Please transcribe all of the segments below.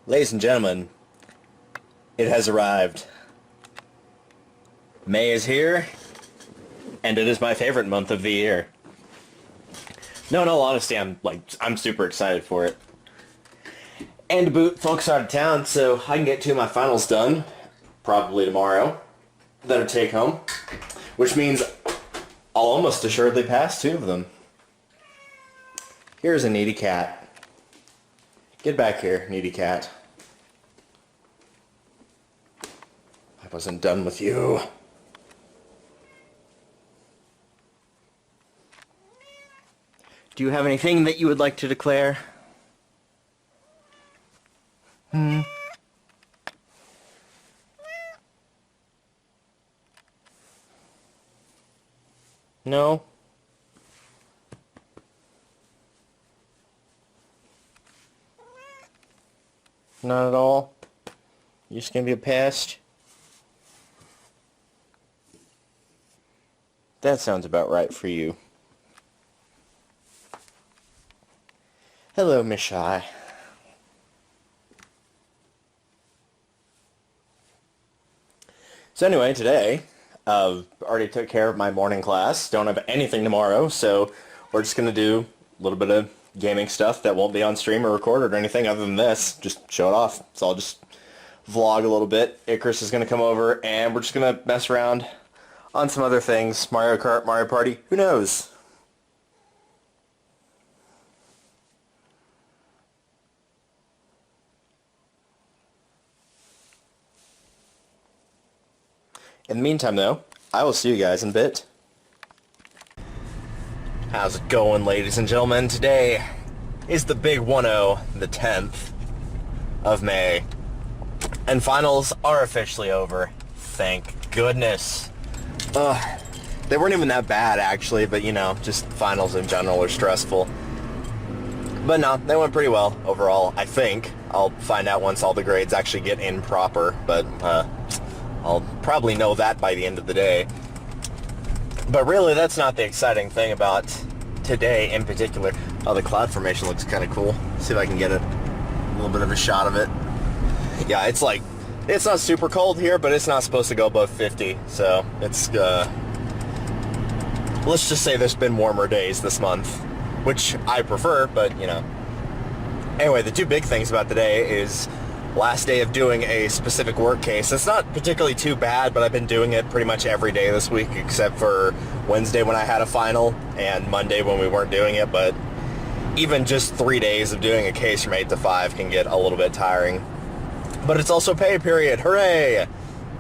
Ladies and gentlemen, it has arrived. May is here, and it is my favorite month of the year. No, in all honesty, I'm super excited for it. And to boot, folks are out of town, so I can get two of my finals done, probably tomorrow. Then a take home, which means I'll almost assuredly pass two of them. Here's a needy cat. Get back here, needy cat. I wasn't done with you. Do you have anything that you would like to declare? No? Not at all? You're just gonna be a pest? That sounds about right for you. Hello, Miss Shy. So anyway, today, already took care of my morning class. Don't have anything tomorrow, so we're just going to do a little bit of gaming stuff that won't be on stream or recorded or anything other than this. Just show it off. So I'll just vlog a little bit. Icarus is going to come over, and we're just going to mess around on some other things. Mario Kart, Mario Party, who knows? In the meantime, though, I will see you guys in a bit. How's it going, ladies and gentlemen? Today is the big 1-0, the 10th of May. And finals are officially over. Thank goodness. They weren't even that bad, actually, but, you know, just finals in general are stressful. But no, they went pretty well overall, I think. I'll find out once all the grades actually get in proper, but, I'll probably know that by the end of the day. But really, that's not the exciting thing about today in particular. Oh, the cloud formation looks kind of cool. See if I can get a little bit of a shot of it. Yeah, it's like, it's not super cold here, but it's not supposed to go above 50. So it's, let's just say there's been warmer days this month, which I prefer, but, you know. Anyway, the two big things about today is last day of doing a specific work case. It's not particularly too bad, but I've been doing it pretty much every day this week except for Wednesday when I had a final and Monday when we weren't doing it, but even just 3 days of doing a case from 8 to 5 can get a little bit tiring. But it's also pay period. Hooray!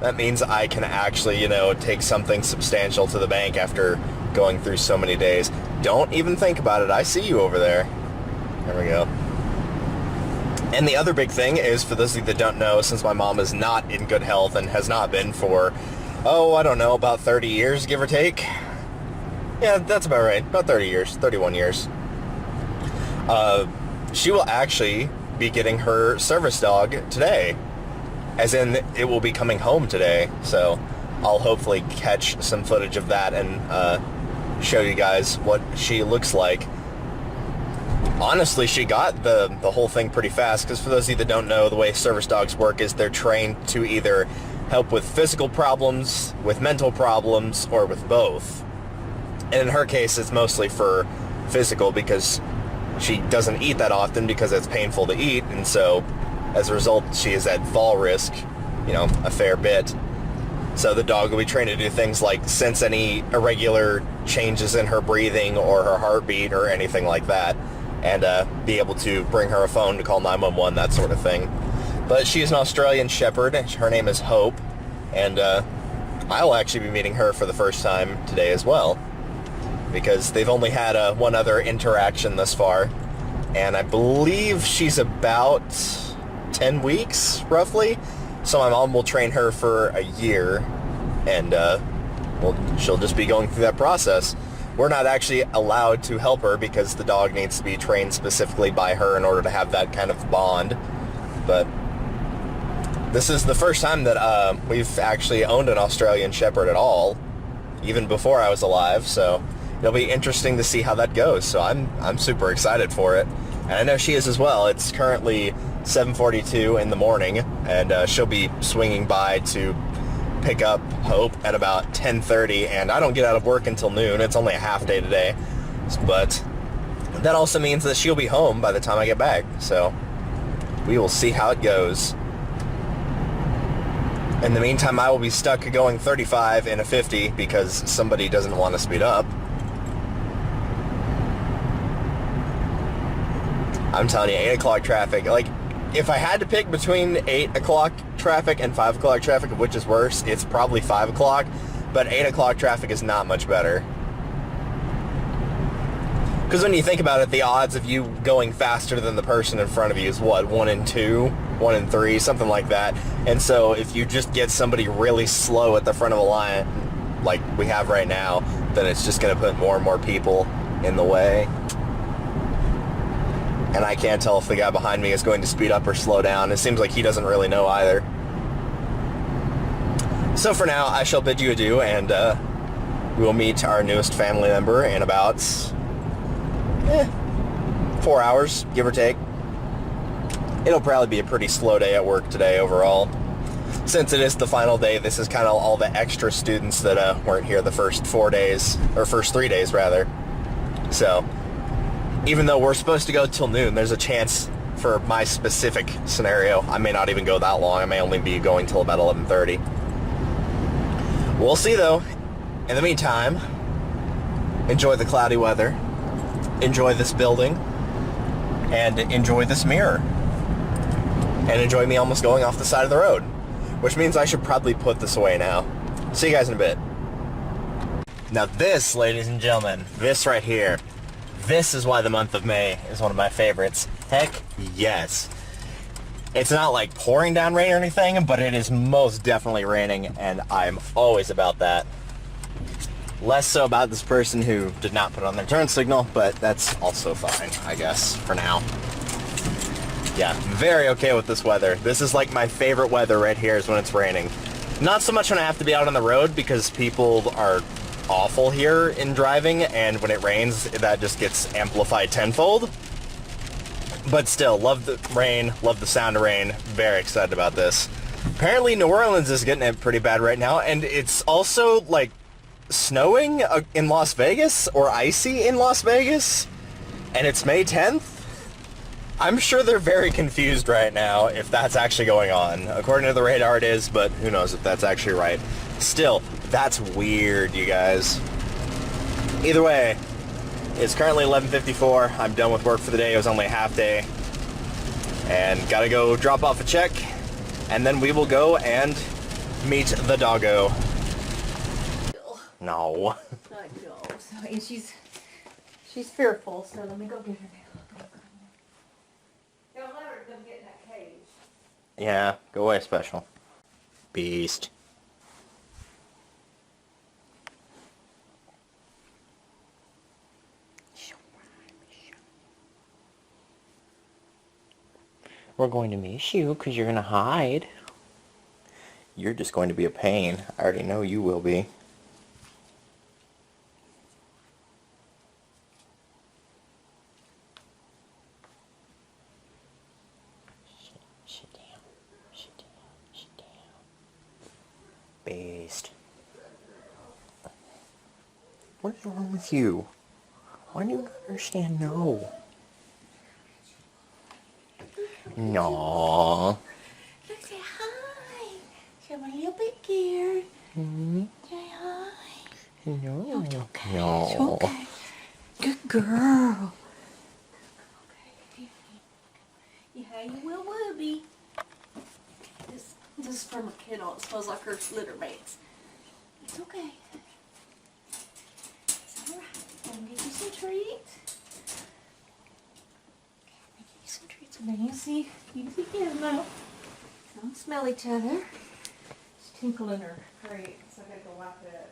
That means I can actually, you know, take something substantial to the bank after going through so many days. Don't even think about it. I see you over there. There we go. And the other big thing is, for those of you that don't know, since my mom is not in good health and has not been for, I don't know, about 30 years, give or take. Yeah, that's about right. About 30 years, 31 years. She will actually be getting her service dog today. As in, it will be coming home today. So I'll hopefully catch some footage of that and show you guys what she looks like. Honestly, she got the whole thing pretty fast, because for those of you that don't know, the way service dogs work is they're trained to either help with physical problems, with mental problems, or with both. And in her case, it's mostly for physical, because she doesn't eat that often because it's painful to eat, and so as a result, she is at fall risk, you know, a fair bit. So the dog will be trained to do things like sense any irregular changes in her breathing or her heartbeat or anything like that, and be able to bring her a phone to call 911, that sort of thing. But she is an Australian Shepherd. Her name is Hope, and I will actually be meeting her for the first time today as well, because they've only had one other interaction thus far, and I believe she's about 10 weeks, roughly. So my mom will train her for a year, and she'll just be going through that process. We're not actually allowed to help her because the dog needs to be trained specifically by her in order to have that kind of bond. But this is the first time that we've actually owned an Australian Shepherd at all, even before I was alive, so it'll be interesting to see how that goes. So I'm super excited for it, and I know she is as well. It's currently 7:42 in the morning, and she'll be swinging by to pick up Hope at about 10:30, and I don't get out of work until noon. It's only a half day today, but that also means that she'll be home by the time I get back, so we will see how it goes. In the meantime, I will be stuck going 35 in a 50 because somebody doesn't want to speed up. I'm telling you, 8 o'clock traffic, like, if I had to pick between 8 o'clock traffic and 5 o'clock traffic, which is worse, it's probably 5 o'clock, but 8 o'clock traffic is not much better. Because when you think about it, the odds of you going faster than the person in front of you is what, 1 in 2, 1 in 3, something like that. And so if you just get somebody really slow at the front of a line, like we have right now, then it's just going to put more and more people in the way. And I can't tell if the guy behind me is going to speed up or slow down. It seems like he doesn't really know either. So for now, I shall bid you adieu, and we will meet our newest family member in about 4 hours, give or take. It'll probably be a pretty slow day at work today overall. Since it is the final day, this is kind of all the extra students that weren't here the first 4 days, or first 3 days rather. So, even though we're supposed to go till noon, there's a chance for my specific scenario, I may not even go that long. I may only be going till about 11:30. We'll see though. In the meantime, enjoy the cloudy weather. Enjoy this building, and enjoy this mirror, and enjoy me almost going off the side of the road, which means I should probably put this away now. See you guys in a bit. Now this, ladies and gentlemen, this right here, this is why the month of May is one of my favorites. Heck yes. It's not like pouring down rain or anything, but it is most definitely raining, and I'm always about that. Less so about this person who did not put on their turn signal, but that's also fine, I guess, for now. Yeah, very okay with this weather. This is like my favorite weather right here is when it's raining. Not so much when I have to be out on the road because people are awful here in driving, and when it rains, that just gets amplified tenfold. But still, love the rain, love the sound of rain, very excited about this. Apparently New Orleans is getting it pretty bad right now, and it's also like snowing in Las Vegas, or icy in Las Vegas, and it's May 10th? I'm sure they're very confused right now if that's actually going on. According to the radar it is, but who knows if that's actually right. Still, that's weird, you guys. Either way, it's currently 11:54. I'm done with work for the day. It was only a half day. And gotta go drop off a check, and then we will go and meet the doggo. No. I know. So, and she's fearful, so let me go get her now. Don't let her come get in that cage. Yeah, go away, Special. Beast. We're going to miss you because you're going to hide. You're just going to be a pain. I already know you will be. Sit down. Sit down. Sit down. Beast. What is wrong with you? Why do you not understand no? No. Let's say hi. Show me a little bit scared. Mm-hmm. Say hi. No. It's okay. No. It's okay. Good girl. Okay. Yeah, you will be. This is from a kiddo. It smells like her litter mates. It's okay. It's alright. I'm gonna get you some treats. Some treats. And then you see kids now. Don't smell each other. It's tinkle in her crate, so I gotta go wipe it up.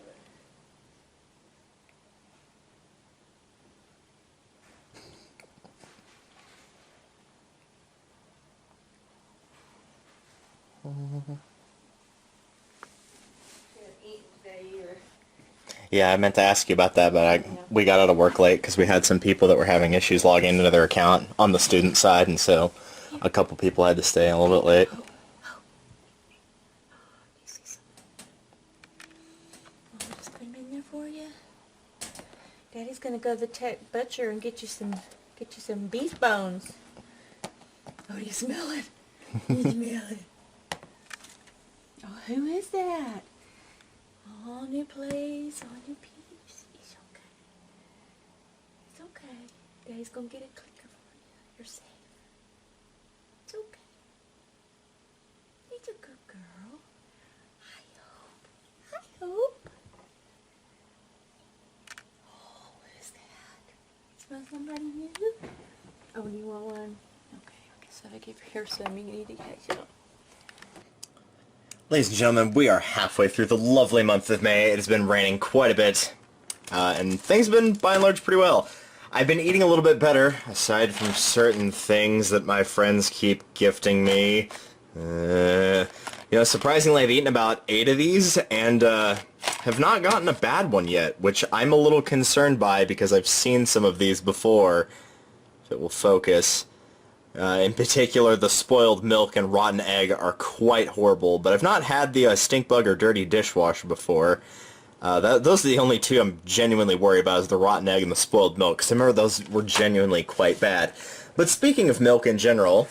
Yeah, I meant to ask you about that, but we got out of work late because we had some people that were having issues logging into their account on the student side, and so A couple people had to stay a little bit late. Do you see some? I'll just put them in there for you. Daddy's gonna go to the tech butcher and get you some beef bones. Oh, do you smell it? Do you smell it? Oh, who is that? Oh, new place, oh, new Peeps. It's okay. It's okay. Daddy's gonna get a clicker for you. You're safe. It's okay. He's a good girl. I hope. I hope. Oh, what is that? Smell somebody new? Oh, do you want one? Okay, I guess I give her some. You need to catch up. Ladies and gentlemen, we are halfway through the lovely month of May. It has been raining quite a bit, and things have been, by and large, pretty well. I've been eating a little bit better, aside from certain things that my friends keep gifting me. Surprisingly, I've eaten about 8 of these, and have not gotten a bad one yet, which I'm a little concerned by, because I've seen some of these before. If it will focus. In particular, the spoiled milk and rotten egg are quite horrible, but I've not had the stink bug or dirty dishwasher before. Those are the only two I'm genuinely worried about, is the rotten egg and the spoiled milk, because I remember those were genuinely quite bad. But speaking of milk in general,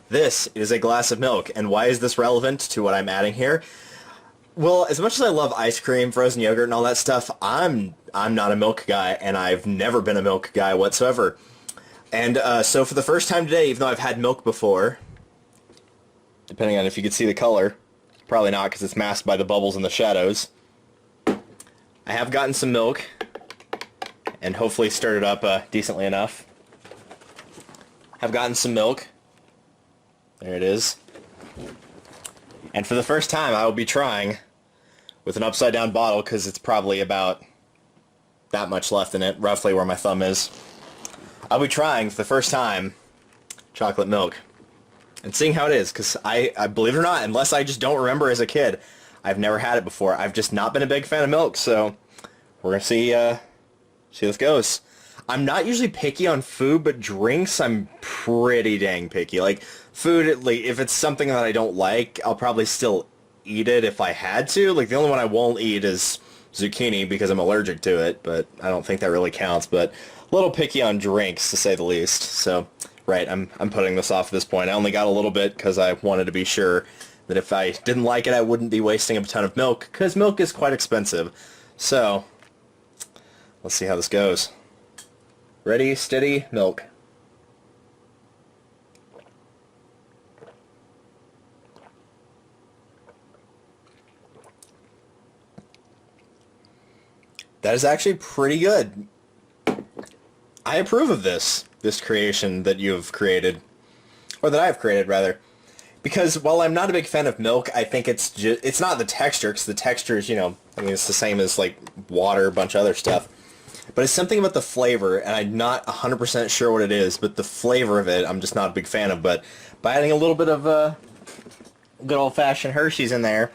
this is a glass of milk, and why is this relevant to what I'm adding here? Well, as much as I love ice cream, frozen yogurt, and all that stuff, I'm not a milk guy, and I've never been a milk guy whatsoever. And so for the first time today, even though I've had milk before, depending on if you can see the color, probably not because it's masked by the bubbles and the shadows, I have gotten some milk and hopefully stirred it up decently enough. Have gotten some milk. There it is. And for the first time, I will be trying with an upside down bottle, because it's probably about that much left in it, roughly where my thumb is. I'll be trying for the first time chocolate milk and seeing how it is, because I believe it or not, unless I just don't remember as a kid, I've never had it before. I've just not been a big fan of milk, so we're gonna see how this goes. I'm not usually picky on food, but drinks I'm pretty dang picky. Like food, like if it's something that I don't like, I'll probably still eat it if I had to. Like the only one I won't eat is zucchini because I'm allergic to it, but I don't think that really counts. But a little picky on drinks, to say the least. So, right, I'm putting this off at this point. I only got a little bit because I wanted to be sure that if I didn't like it, I wouldn't be wasting a ton of milk, because milk is quite expensive. So, let's see how this goes. Ready, steady, milk. That is actually pretty good. I approve of this creation that you have created, or that I have created, rather. Because while I'm not a big fan of milk, I think it's not the texture, because the texture is, it's the same as, like, water, a bunch of other stuff. But it's something about the flavor, and I'm not 100% sure what it is, but the flavor of it, I'm just not a big fan of. But by adding a little bit of good old-fashioned Hershey's in there,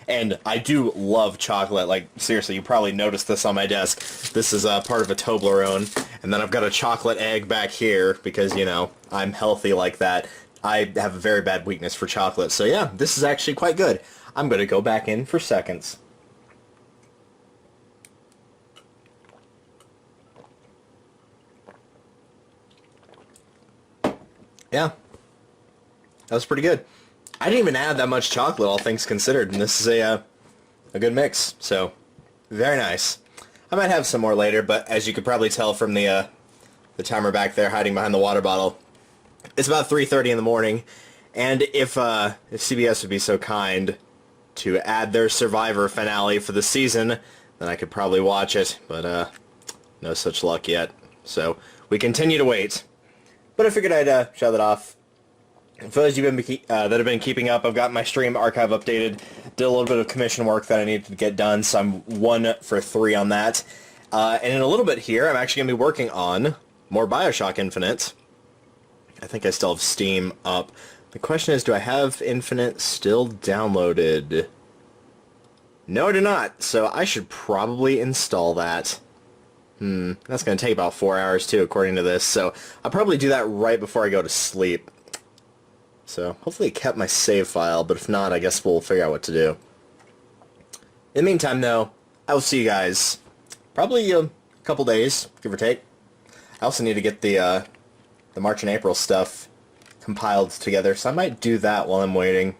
and I do love chocolate. Like, seriously, you probably noticed this on my desk. This is part of a Toblerone. And then I've got a chocolate egg back here because, I'm healthy like that. I have a very bad weakness for chocolate. So, yeah, this is actually quite good. I'm going to go back in for seconds. Yeah. That was pretty good. I didn't even add that much chocolate, all things considered, and this is a good mix, so very nice. I might have some more later, but as you could probably tell from the timer back there hiding behind the water bottle, it's about 3:30 in the morning, and if CBS would be so kind to add their Survivor finale for the season, then I could probably watch it, but no such luck yet. So we continue to wait. But I figured I'd show that off. For those of you that have been keeping up, I've got my stream archive updated. Did a little bit of commission work that I needed to get done, so I'm 1 for 3 on that. And in a little bit here, I'm actually going to be working on more Bioshock Infinite. I think I still have Steam up. The question is, do I have Infinite still downloaded? No, I do not, so I should probably install that. That's going to take about 4 hours too, according to this. So I'll probably do that right before I go to sleep. So hopefully it kept my save file, but if not, I guess we'll figure out what to do. In the meantime, though, I will see you guys probably a couple days, give or take. I also need to get the March and April stuff compiled together, so I might do that while I'm waiting.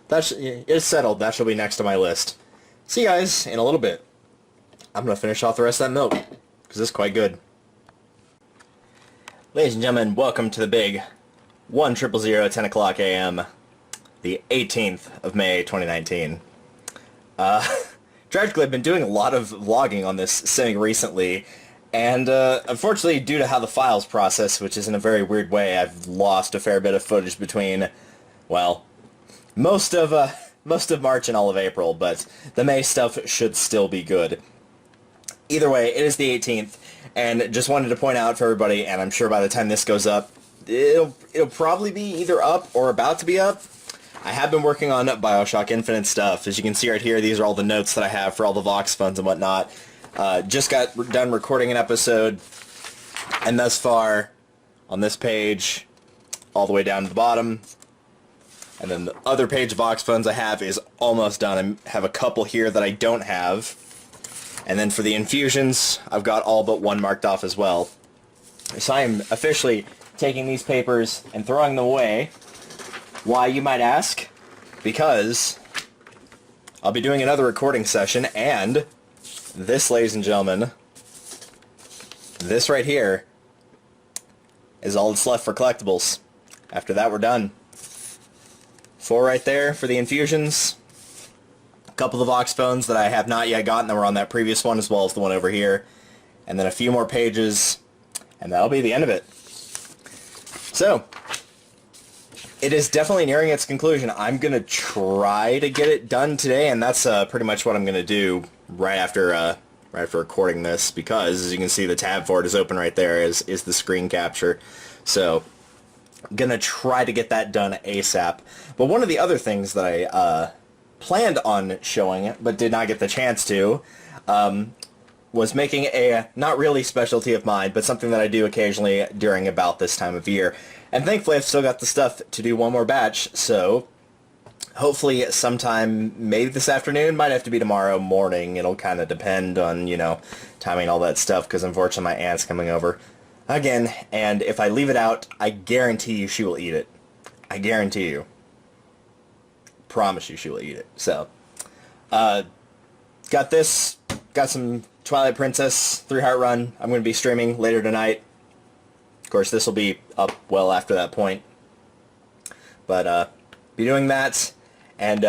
It's settled. That shall be next on my list. See you guys in a little bit. I'm going to finish off the rest of that milk, because it's quite good. Ladies and gentlemen, welcome to the big 1000 10 o'clock a.m., the 18th of May, 2019. Tragically, I've been doing a lot of vlogging on this sim recently, and unfortunately, due to how the files process, which is in a very weird way, I've lost a fair bit of footage between, well, most of March and all of April, but the May stuff should still be good. Either way, it is the 18th, and just wanted to point out for everybody, and I'm sure by the time this goes up, it'll probably be either up or about to be up. I have been working on BioShock Infinite stuff. As you can see right here, these are all the notes that I have for all the Vox funds and whatnot. Just got done recording an episode, and thus far, on this page, all the way down to the bottom, and then the other page of Vox funds I have is almost done. I have a couple here that I don't have. And then for the infusions, I've got all but one marked off as well. So I am officially taking these papers and throwing them away. Why, you might ask? Because I'll be doing another recording session, and this, ladies and gentlemen, this right here is all that's left for collectibles. After that, we're done. 4 right there for the infusions. Couple of Vox phones that I have not yet gotten that were on that previous one, as well as the one over here, and then a few more pages, and that'll be the end of it. So it is definitely nearing its conclusion. I'm gonna try to get it done today, and that's pretty much what I'm gonna do right after recording this, because as you can see, the tab for it is open right there, is the screen capture. So I'm gonna try to get that done ASAP. But one of the other things that I planned on showing, but did not get the chance to, was making a not really specialty of mine, but something that I do occasionally during about this time of year. And thankfully I've still got the stuff to do one more batch, so hopefully sometime, maybe this afternoon, might have to be tomorrow morning. It'll kind of depend on, you know, timing, all that stuff, because unfortunately my aunt's coming over again, and if I leave it out, I guarantee you she will eat it. I guarantee you. Promise you she will eat it. So, got this, got some Twilight Princess 3-heart run. I'm going to be streaming later tonight. Of course, this will be up well after that point. But, be doing that, and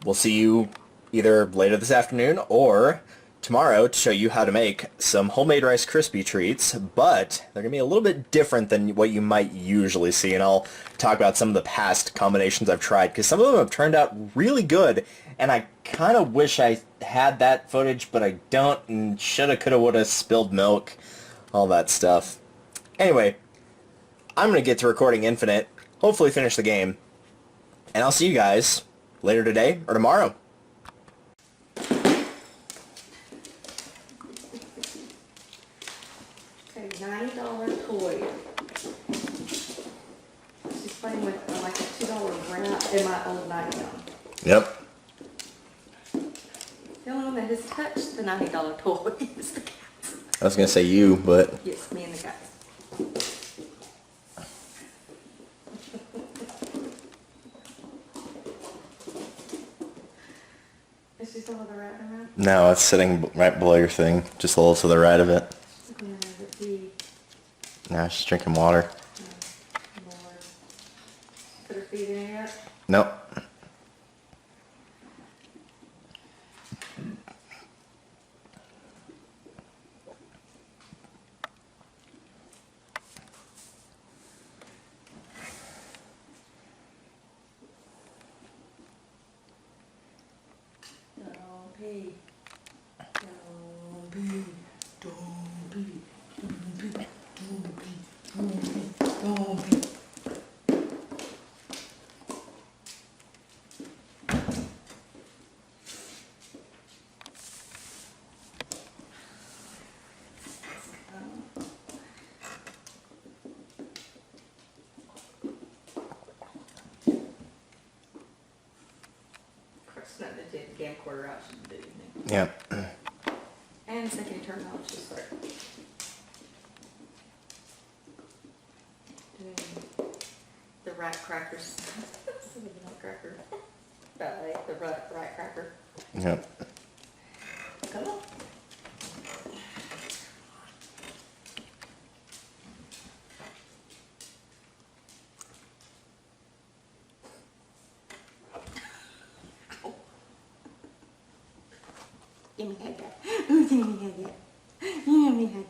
we'll see you either later this afternoon or tomorrow to show you how to make some homemade Rice Krispie treats, but they're going to be a little bit different than what you might usually see, and I'll talk about some of the past combinations I've tried, because some of them have turned out really good, and I kind of wish I had that footage, but I don't, and shoulda, coulda, woulda, spilled milk, all that stuff. Anyway, I'm going to get to recording Infinite, hopefully finish the game, and I'll see you guys later today or tomorrow. $90 toy. She's playing with like a $2 rat in my old nightgown. Yep. The only one that has touched the $90 toy is the cats. I was going to say you, but... Yes, me and the cats. Is she still with the rat around? No, it's sitting right below your thing, just a little to the right of it. Yeah, but the... Now she's drinking water. Lord. Put her feet in it yet? Nope. Don't pee. Don't pee. Don't pee. Don't pee. Don't pee. Don't pee. take the camcorder out, shouldn't do anything. Yeah. And the second you turn it on, it's just start doing the rat crackers. The nutcracker. Like the rat cracker. Yep. Come on. Give me that. Give me that. Give me that.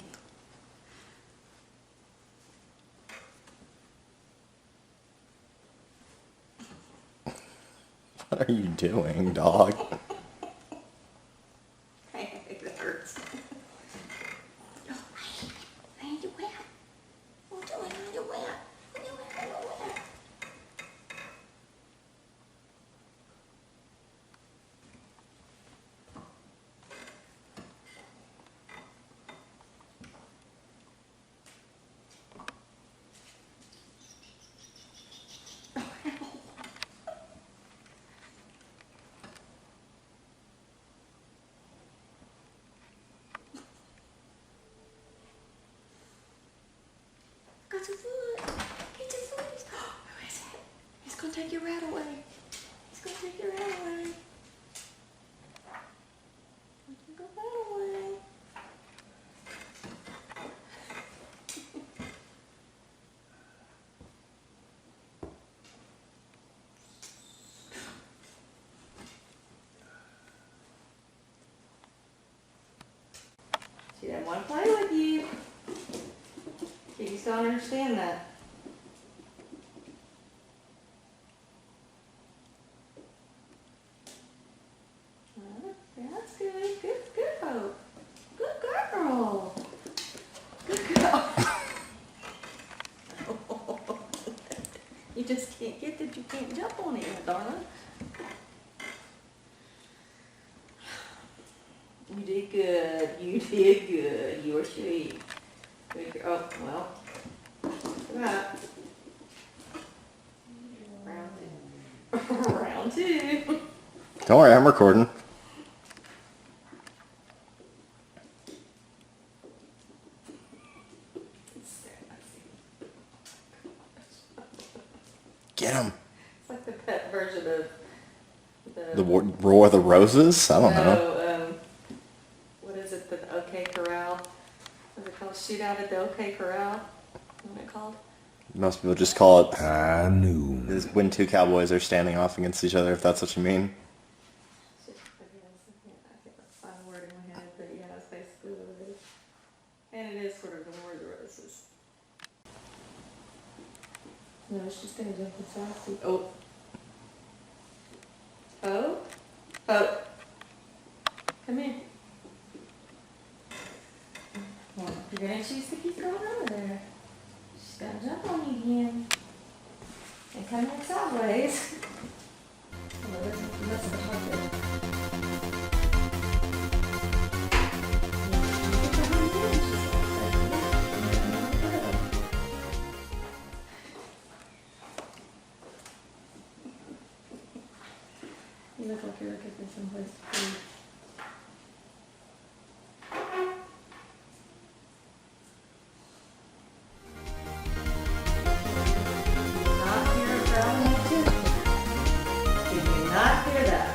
What are you doing, dog? It hurts. Oh, I need to wet. Oh, I need to wet. I need to wet. Got your foot. Get your foot. Who is it? He's gonna take your rat away. He's gonna take your rat away. Take your rat away. She doesn't want to play with you. You just don't understand that. That's good. Good Hope. Good girl. Good girl. You just can't get that you can't jump on it, darling. You did good. You did good. You were sweet. Good girl. Oh, well. Look at that. Round two. Round two. Don't worry, I'm recording. Get him. It's like the pet version of The War of the Roses? I don't know. What is it? The OK Corral? What's it called? Shootout at the OK Corral? What's it called? Most people just call it I knew. is when two cowboys are standing off against each other, if that's what you mean. I can't find the word in my head, but yeah, that's basically what it is. And it is sort of the War of the Roses. No, she's gonna jump in sassy. Oh. Oh. Oh. Come here. Well, you're gonna choose to keep going over there. She's gonna jump on you again. And come in sideways. Oh, that's the target. You look like you're looking for someplace to be. Not hear a growling activity. Did you not hear that?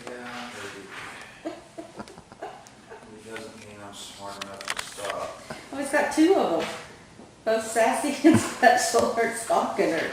Yeah, it doesn't mean I'm smart enough to stop. Oh, he's got two of them. Both sassy and special are stalking her.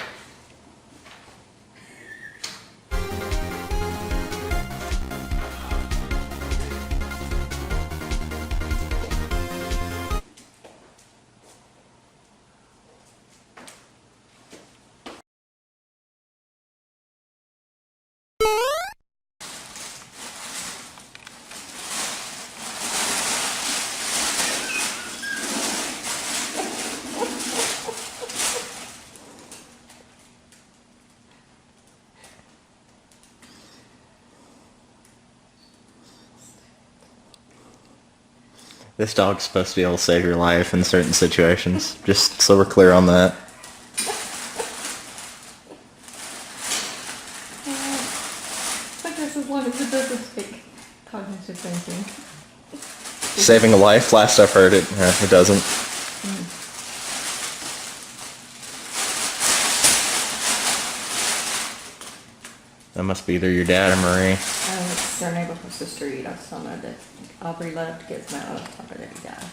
This dog's supposed to be able to save your life in certain situations. Just so we're clear on that. saving a life. Last I've heard, it doesn't. That must be either your dad or Marie. It's their neighbor across the street. I saw that Aubrey loved to get snow. Aubrey that he died.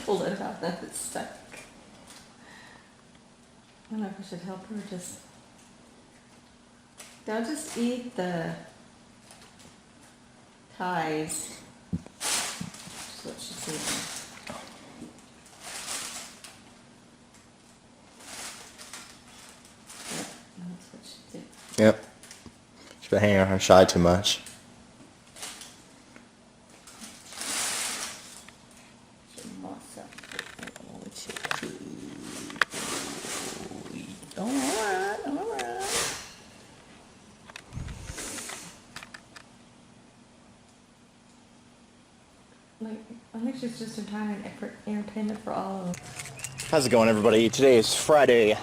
Pull it out, that it's stuck. I don't know if I should help her or just... Don't just eat the ties. Just what she's eating. Yep, that's what she did. Yep. She's been hanging on her side too much. I think she's just trying to entertain it for all of them. How's it going, everybody? Today is Friday,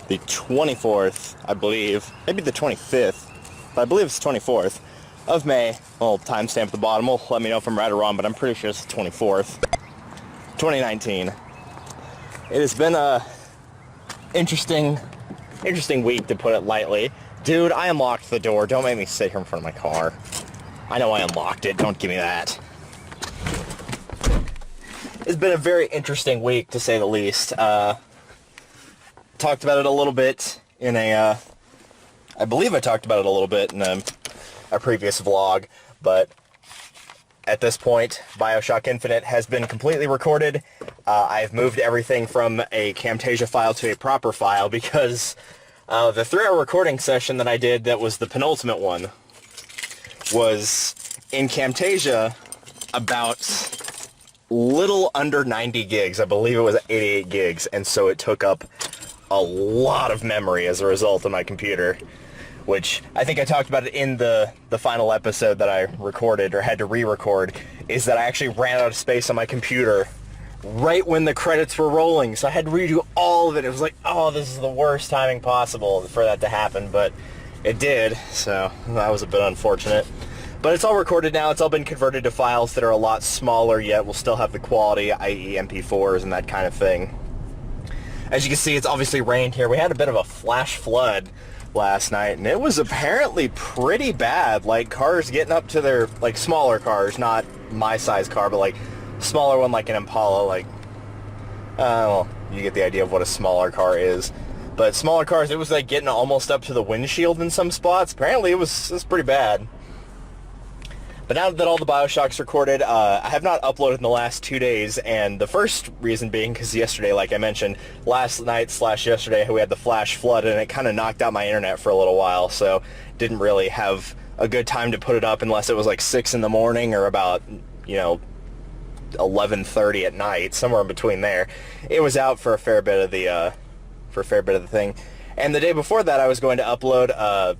the 24th, I believe. Maybe the 25th, but I believe it's the 24th of May. Well, timestamp at the bottom will let me know if I'm right or wrong, but I'm pretty sure it's the 24th, 2019. It has been a interesting week, to put it lightly. Dude, I unlocked the door. Don't make me sit here in front of my car. I know I unlocked it. Don't give me that. It's been a very interesting week, to say the least. Talked about it a little bit in a, I believe I talked about it a little bit in a previous vlog, but at this point, Bioshock Infinite has been completely recorded. I've moved everything from a Camtasia file to a proper file because the 3-hour recording session that I did, that was the penultimate one, was in Camtasia about little under 90 gigs. I believe it was 88 gigs, and so it took up a lot of memory as a result of my computer, which I think I talked about it in the final episode that I recorded, or had to re-record, is that I actually ran out of space on my computer right when the credits were rolling, so I had to redo all of it. It was like, oh, this is the worst timing possible for that to happen, but it did, so that was a bit unfortunate. But it's all recorded now. It's all been converted to files that are a lot smaller, yet will still have the quality, i.e. MP4s and that kind of thing. As you can see, it's obviously rained here. We had a bit of a flash flood last night, and it was apparently pretty bad. Like, cars getting up to their, like, smaller cars, not my size car, but, like, smaller one like an Impala, like, well, you get the idea of what a smaller car is. But smaller cars, it was, like, getting almost up to the windshield in some spots. Apparently, it was pretty bad. But now that all the Bioshocks recorded, I have not uploaded in the last 2 days, and the first reason being because yesterday, like I mentioned, last night / yesterday, we had the flash flood, and it kind of knocked out my internet for a little while, so didn't really have a good time to put it up unless it was like 6 in the morning or about, 11:30 at night, somewhere in between there. It was out for a fair bit of the thing. And the day before that, I was going to upload,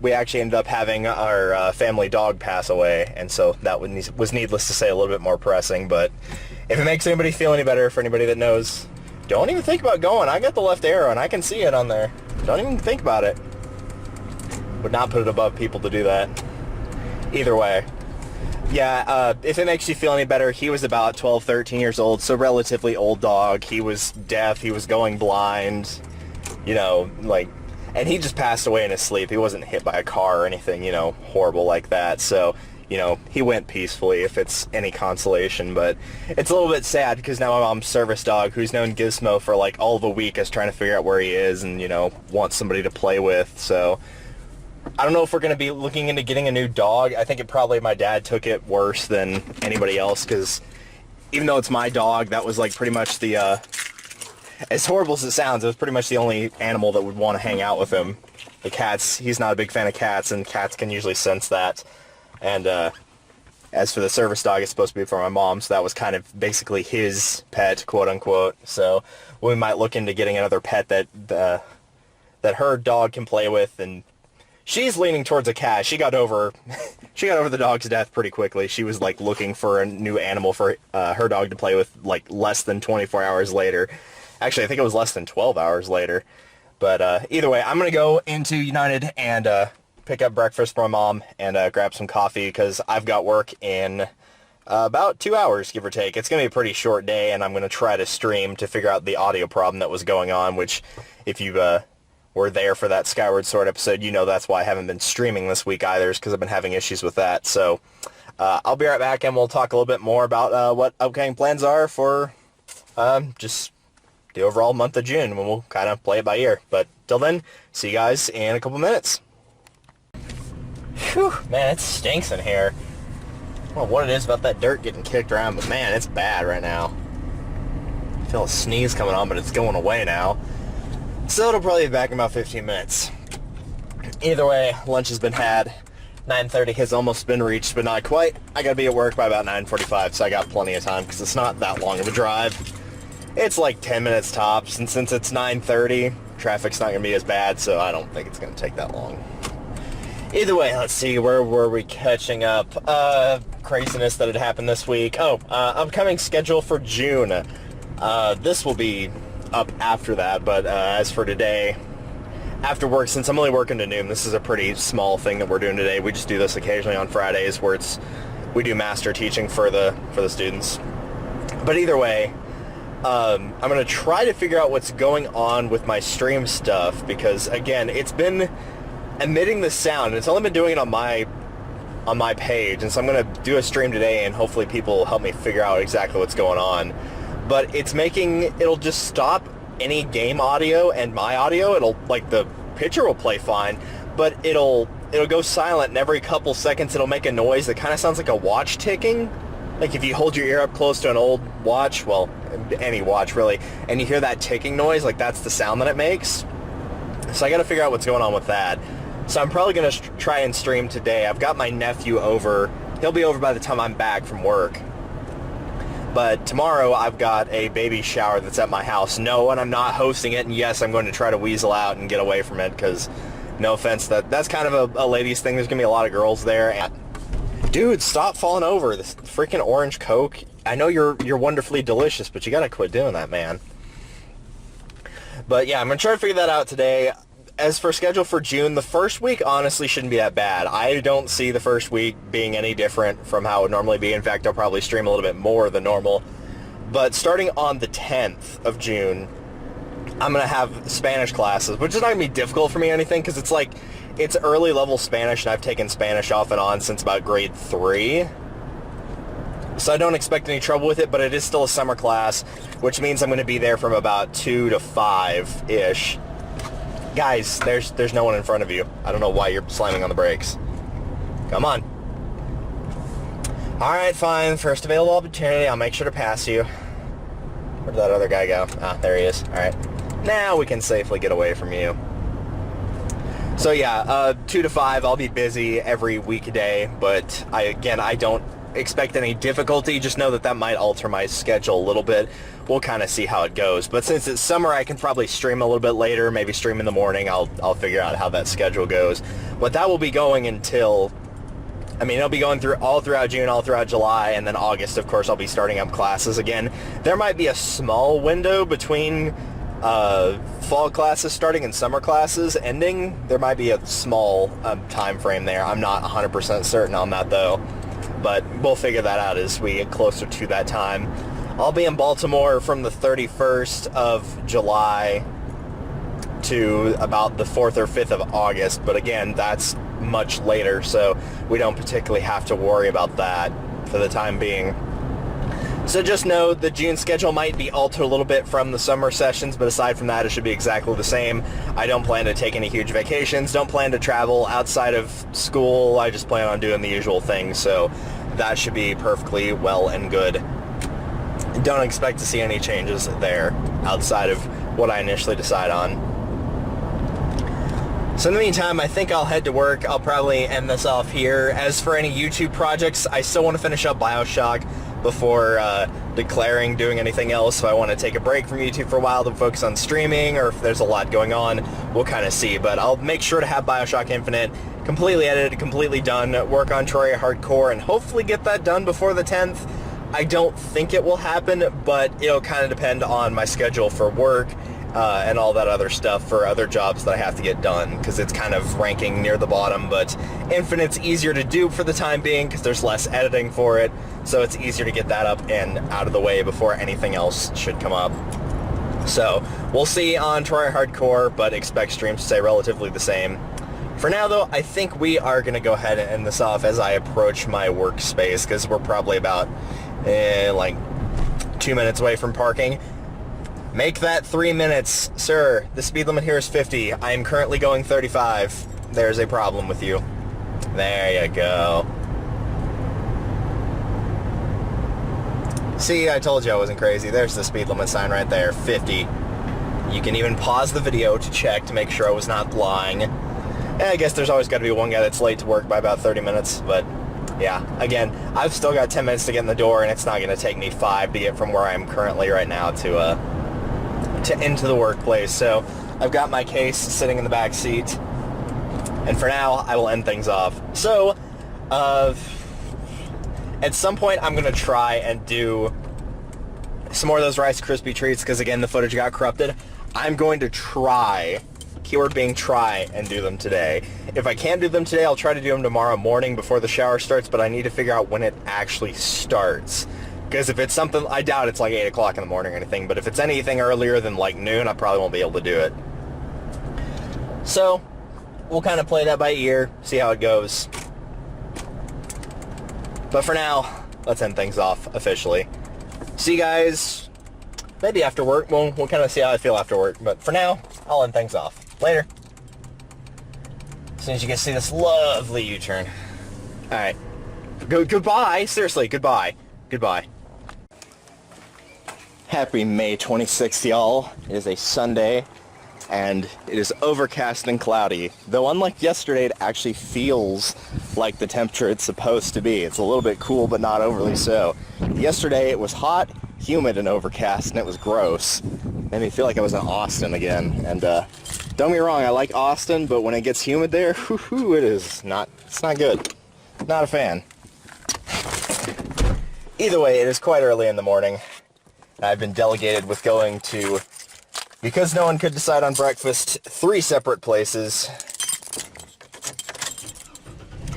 we actually ended up having our family dog pass away, and so that was needless to say a little bit more pressing. But if it makes anybody feel any better, for anybody that knows, don't even think about going. I got the left arrow, and I can see it on there. Don't even think about it. Would not put it above people to do that. Either way. Yeah, if it makes you feel any better, he was about 12, 13 years old, so relatively old dog. He was deaf, he was going blind, and he just passed away in his sleep. He wasn't hit by a car or anything, horrible like that. So, he went peacefully, if it's any consolation. But it's a little bit sad because now my mom's service dog, who's known Gizmo for like all of a week, is trying to figure out where he is and, wants somebody to play with. So I don't know if we're going to be looking into getting a new dog. I think my dad took it worse than anybody else, because even though it's my dog, that was like pretty much the, as horrible as it sounds, it was pretty much the only animal that would want to hang out with him. the cats, he's not a big fan of cats, and cats can usually sense that. And as for the service dog, it's supposed to be for my mom, so that was kind of basically his pet, quote unquote. So we might look into getting another pet that her dog can play with, and she's leaning towards a cat. She got over the dog's death pretty quickly. She was like looking for a new animal for her dog to play with like less than 24 hours later. Actually, I think it was less than 12 hours later. But either way, I'm going to go into United and pick up breakfast for my mom and grab some coffee because I've got work in about 2 hours, give or take. It's going to be a pretty short day, and I'm going to try to stream to figure out the audio problem that was going on, which if you were there for that Skyward Sword episode, you know that's why I haven't been streaming this week either, is because I've been having issues with that. So I'll be right back, and we'll talk a little bit more about what upcoming plans are for just the overall month of June, when we'll kind of play it by ear. But till then, see you guys in a couple minutes. Whew, man, it stinks in here. I don't know what it is about that dirt getting kicked around, but man, it's bad right now. I feel a sneeze coming on, but it's going away now. So it'll probably be back in about 15 minutes. Either way, lunch has been had. 9:30 has almost been reached, but not quite. I gotta be at work by about 9:45, so I got plenty of time because it's not that long of a drive. It's like 10 minutes tops, and since it's 9:30, traffic's not gonna be as bad, so I don't think it's gonna take that long. Either way, let's see, where were we catching up? Craziness that had happened this week. Upcoming schedule for June. This will be up after that, but as for today, after work, since I'm only working to noon, this is a pretty small thing that we're doing today. We just do this occasionally on Fridays, where we do master teaching for the students. But either way, I'm going to try to figure out what's going on with my stream stuff, because again, it's been emitting the sound, and it's only been doing it on my page, and so I'm going to do a stream today, and hopefully people will help me figure out exactly what's going on. But it'll just stop any game audio and my audio. It'll, like, the picture will play fine, but it'll go silent, and every couple seconds it'll make a noise that kind of sounds like a watch ticking. Like if you hold your ear up close to an old watch, well, any watch really, and you hear that ticking noise, like that's the sound that it makes. So I got to figure out what's going on with that. So I'm probably going to try and stream today. I've got my nephew over. He'll be over by the time I'm back from work. But tomorrow I've got a baby shower that's at my house. No, and I'm not hosting it, and yes, I'm going to try to weasel out and get away from it, because no offense, that's kind of a ladies thing. There's going to be a lot of girls there. And dude, stop falling over. This freaking orange Coke. I know you're wonderfully delicious, but you gotta quit doing that, man. But yeah, I'm gonna try to figure that out today. As for schedule for June, the first week honestly shouldn't be that bad. I don't see the first week being any different from how it would normally be. In fact, I'll probably stream a little bit more than normal. But starting on the 10th of June, I'm gonna have Spanish classes, which is not gonna be difficult for me or anything, because it's early level Spanish, and I've taken Spanish off and on since about grade 3. So I don't expect any trouble with it, but it is still a summer class, which means I'm going to be there from about 2 to 5-ish. Guys, there's no one in front of you. I don't know why you're slamming on the brakes. Come on. Alright, fine. First available opportunity. I'll make sure to pass you. Where did that other guy go? Ah, there he is. Alright. Now we can safely get away from you. So yeah, 2 to 5, I'll be busy every weekday, but I don't expect any difficulty. Just know that might alter my schedule a little bit. We'll kind of see how it goes. But since it's summer, I can probably stream a little bit later, maybe stream in the morning. I'll figure out how that schedule goes. But that will be going until, it'll be going all throughout June, all throughout July, and then August, of course, I'll be starting up classes again. There might be a small window between fall classes starting and summer classes ending. There might be a small time frame there. I'm not 100% certain on that, though. But we'll figure that out as we get closer to that time. I'll be in Baltimore from the 31st of July to about the 4th or 5th of August. But again, that's much later, so we don't particularly have to worry about that for the time being. So just know the June schedule might be altered a little bit from the summer sessions, but aside from that, it should be exactly the same. I don't plan to take any huge vacations, don't plan to travel outside of school. I just plan on doing the usual things, so that should be perfectly well and good. Don't expect to see any changes there outside of what I initially decide on. So in the meantime, I think I'll head to work. I'll probably end this off here. As for any YouTube projects, I still want to finish up BioShock before declaring doing anything else. So I want to take a break from YouTube for a while to focus on streaming, or if there's a lot going on, we'll kind of see. But I'll make sure to have BioShock Infinite completely edited, completely done, work on Troy Hardcore, and hopefully get that done before the 10th. I don't think it will happen, but it'll kind of depend on my schedule for work and all that other stuff for other jobs that I have to get done, because it's kind of ranking near the bottom. But Infinite's easier to do for the time being because there's less editing for it, so it's easier to get that up and out of the way before anything else should come up. So we'll see on Troy Hardcore, but expect streams to stay relatively the same. For now, though, I think we are going to go ahead and end this off as I approach my workspace, because we're probably about like 2 minutes away from parking. Make that 3 minutes. Sir, the speed limit here is 50. I am currently going 35. There's a problem with you. There you go. See, I told you I wasn't crazy. There's the speed limit sign right there, 50. You can even pause the video to check to make sure I was not lying. And I guess there's always got to be one guy that's late to work by about 30 minutes, but yeah, again, I've still got 10 minutes to get in the door, and it's not going to take me 5 to get from where I am currently right now to into the workplace. So I've got my case sitting in the back seat, and for now, I will end things off. So, at some point, I'm going to try and do some more of those Rice Krispie treats, because again, the footage got corrupted. I'm going to try, keyword being try, and do them today. If I can't do them today, I'll try to do them tomorrow morning before the shower starts, but I need to figure out when it actually starts. Because if it's something, I doubt it's like 8 o'clock in the morning or anything, but if it's anything earlier than like noon, I probably won't be able to do it. So, we'll kind of play that by ear, see how it goes. But for now, let's end things off officially. See you guys maybe after work. We'll kind of see how I feel after work, but for now, I'll end things off. Later. As soon as you get to see this lovely U-turn. Alright. Goodbye. Seriously, goodbye. Goodbye. Happy May 26th, y'all. It is a Sunday, and it is overcast and cloudy. Though unlike yesterday, it actually feels like the temperature it's supposed to be. It's a little bit cool, but not overly so. Yesterday, it was hot, humid, and overcast, and it was gross. Made me feel like I was in Austin again. And don't get me wrong, I like Austin, but when it gets humid there, it is not, it's not good. Not a fan. Either way, it is quite early in the morning. I've been delegated with going to, because no one could decide on breakfast, 3 separate places.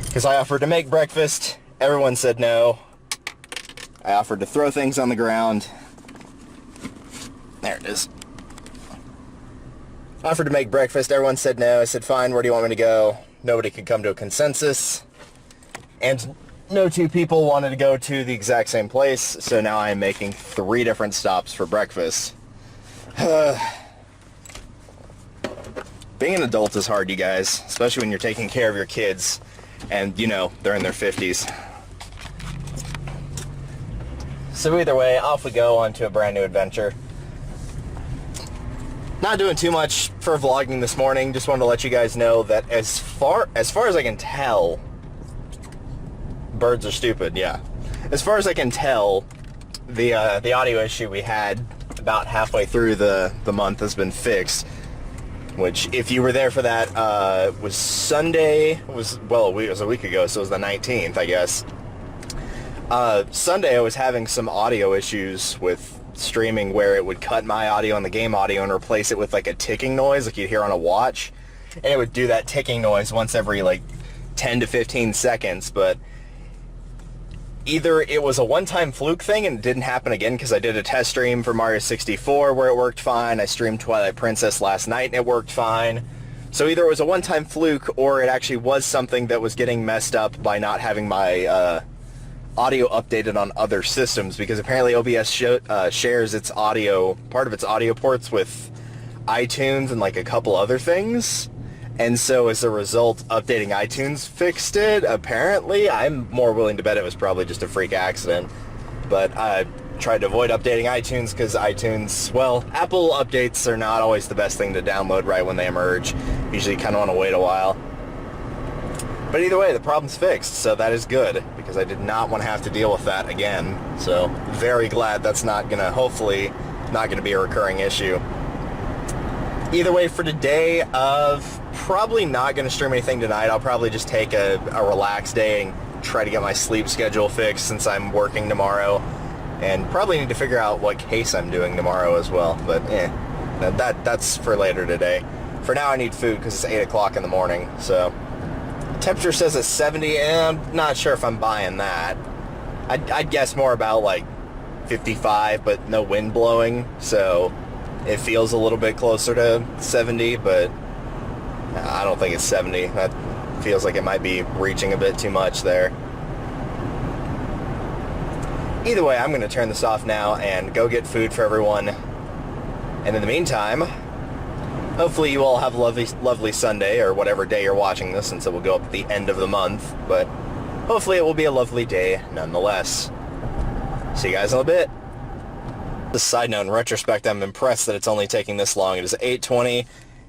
Because I offered to make breakfast, everyone said no. I offered to throw things on the ground. There it is. I offered to make breakfast, everyone said no. I said, fine, where do you want me to go? Nobody could come to a consensus. And no 2 people wanted to go to the exact same place, so now I am making 3 different stops for breakfast. Being an adult is hard, you guys, especially when you're taking care of your kids and, you know, they're in their 50s. So either way, off we go on to a brand new adventure. Not doing too much for vlogging this morning, just wanted to let you guys know that as far as I can tell, birds are stupid, yeah. As far as I can tell, the audio issue we had about halfway through the month has been fixed. Which, if you were there for that, was Sunday. It was a week ago, so it was the 19th, I guess. Sunday I was having some audio issues with streaming where it would cut my audio and the game audio and replace it with like a ticking noise like you'd hear on a watch. And it would do that ticking noise once every like 10 to 15 seconds, but either it was a one-time fluke thing and it didn't happen again because I did a test stream for Mario 64 where it worked fine. I streamed Twilight Princess last night and it worked fine. So either it was a one-time fluke or it actually was something that was getting messed up by not having my audio updated on other systems, because apparently OBS shares its audio, part of its audio ports with iTunes and like a couple other things. And so as a result, updating iTunes fixed it, apparently. I'm more willing to bet it was probably just a freak accident. But I tried to avoid updating iTunes because iTunes, well, Apple updates are not always the best thing to download right when they emerge. Usually kind of want to wait a while. But either way, the problem's fixed, so that is good, because I did not want to have to deal with that again. So, very glad that's not going to, hopefully, not going to be a recurring issue. Either way, for today, probably not going to stream anything tonight. I'll probably just take a relaxed day and try to get my sleep schedule fixed since I'm working tomorrow. And probably need to figure out what case I'm doing tomorrow as well. But, that's for later today. For now, I need food because it's 8 o'clock in the morning, so... Temperature says it's 70, and I'm not sure if I'm buying that. I'd guess more about like 55, but no wind blowing, so it feels a little bit closer to 70, but I don't think it's 70. That feels like it might be reaching a bit too much there. Either way, I'm going to turn this off now and go get food for everyone. And in the meantime, hopefully you all have a lovely Sunday, or whatever day you're watching this, since it will go up at the end of the month. But hopefully it will be a lovely day nonetheless. See you guys in a bit. Just a side note, in retrospect, I'm impressed that it's only taking this long. It is 8:20.